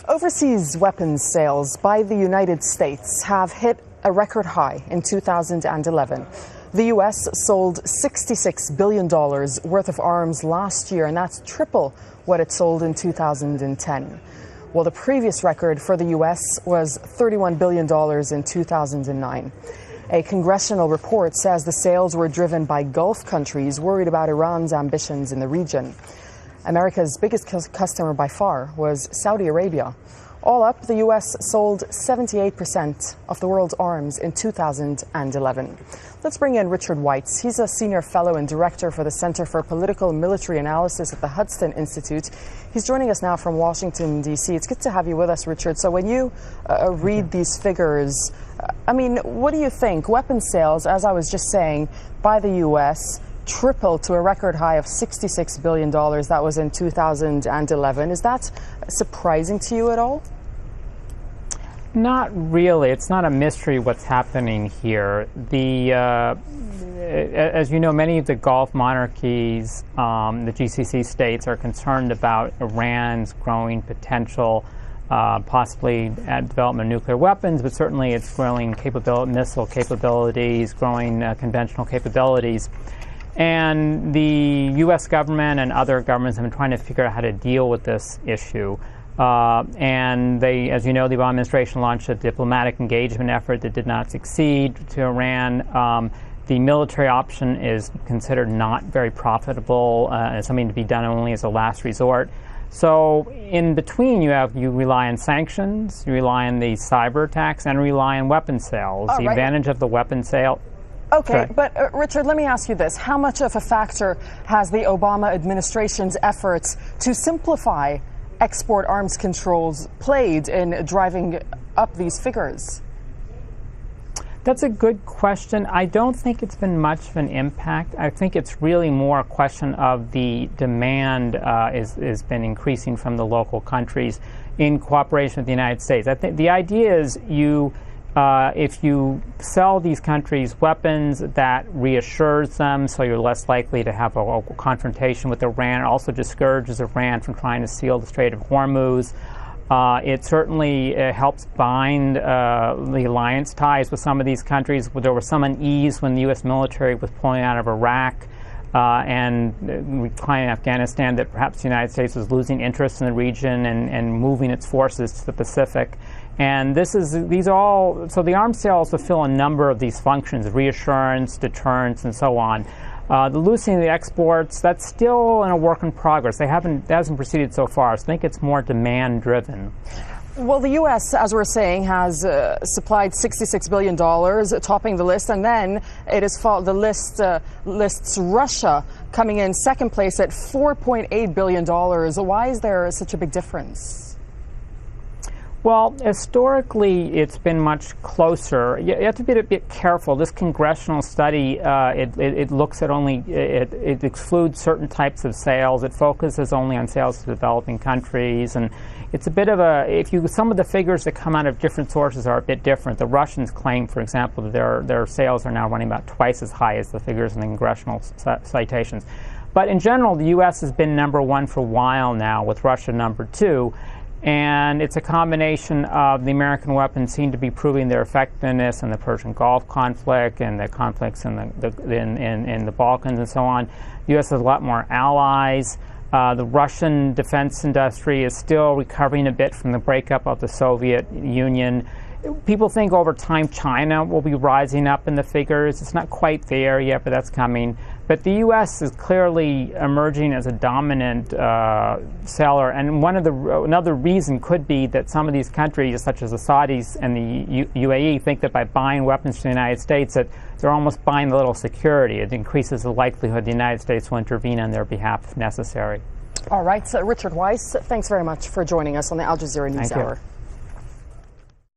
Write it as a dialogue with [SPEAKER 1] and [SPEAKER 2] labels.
[SPEAKER 1] Overseas weapons sales by the United States have hit a record high in 2011. The U.S. sold $66 billion worth of arms last year, and that's triple what it sold in 2010. Well, the previous record for the U.S. was $31 billion in 2009. A congressional report says the sales were driven by Gulf countries worried about Iran's ambitions in the region. America's biggest customer by far was Saudi Arabia. All up, the U.S. sold 78% of the world's arms in 2011. Let's bring in Richard Weitz. He's a senior fellow and director for the Center for Political and Military Analysis at the Hudson Institute. He's joining us now from Washington, D.C. It's good to have you with us, Richard. So when you read these figures, what do you think? Weapons sales, as I was just saying, by the U.S., tripled to a record high of $66 billion. That was in 2011. Is that surprising to you at all?
[SPEAKER 2] Not really. It's not a mystery what's happening here. As you know, many of the Gulf monarchies, the GCC states, are concerned about Iran's growing potential, possibly at development of nuclear weapons, but certainly its growing missile capabilities, growing conventional capabilities. And the U.S. government and other governments have been trying to figure out how to deal with this issue. And they, as you know, the Obama administration launched a diplomatic engagement effort that did not succeed to Iran. The military option is considered not very profitable, something to be done only as a last resort. So in between, you rely on sanctions, you rely on the cyber attacks, and rely on weapon sales. The advantage of the weapon sale.
[SPEAKER 1] Okay,
[SPEAKER 2] Sorry.
[SPEAKER 1] but Richard, let me ask you this. How much of a factor has the Obama administration's efforts to simplify export arms controls played in driving up these figures?
[SPEAKER 2] That's a good question. I don't think it's been much of an impact. I think it's really more a question of the demand has been increasing from the local countries in cooperation with the United States. I think the idea is if you sell these countries weapons, that reassures them, so you're less likely to have a confrontation with Iran. It also discourages Iran from trying to seal the Strait of Hormuz. It certainly helps bind the alliance ties with some of these countries. There was some unease when the U.S. military was pulling out of Iraq and reclining Afghanistan, that perhaps the United States was losing interest in the region and moving its forces to the Pacific. And so the arms sales fulfill a number of these functions: reassurance, deterrence, and so on. The loosening of the exports, that's still in a work in progress. That hasn't proceeded so far. So I think it's more demand driven.
[SPEAKER 1] Well, the U.S., as we're saying, has supplied $66 billion, topping the list, and then the list lists Russia coming in second place at $4.8 billion. Why is there such a big difference?
[SPEAKER 2] Well, historically, it's been much closer. You have to be a bit careful. This congressional study, it looks at it excludes certain types of sales. It focuses only on sales to developing countries, and it's a bit of some of the figures that come out of different sources are a bit different. The Russians claim, for example, that their sales are now running about twice as high as the figures in the congressional citations. But in general, the U.S. has been number one for a while now, with Russia number two. And it's a combination of the American weapons seem to be proving their effectiveness in the Persian Gulf conflict and the conflicts in the Balkans and so on. The U.S. has a lot more allies. The Russian defense industry is still recovering a bit from the breakup of the Soviet Union. People think over time China will be rising up in the figures. It's not quite there yet, but that's coming. But the U.S. is clearly emerging as a dominant seller, and another reason could be that some of these countries, such as the Saudis and the UAE, think that by buying weapons from the United States, that they're almost buying a little security. It increases the likelihood the United States will intervene on their behalf if necessary.
[SPEAKER 1] All right, so Richard Weitz, thanks very much for joining us on the Al Jazeera NewsHour.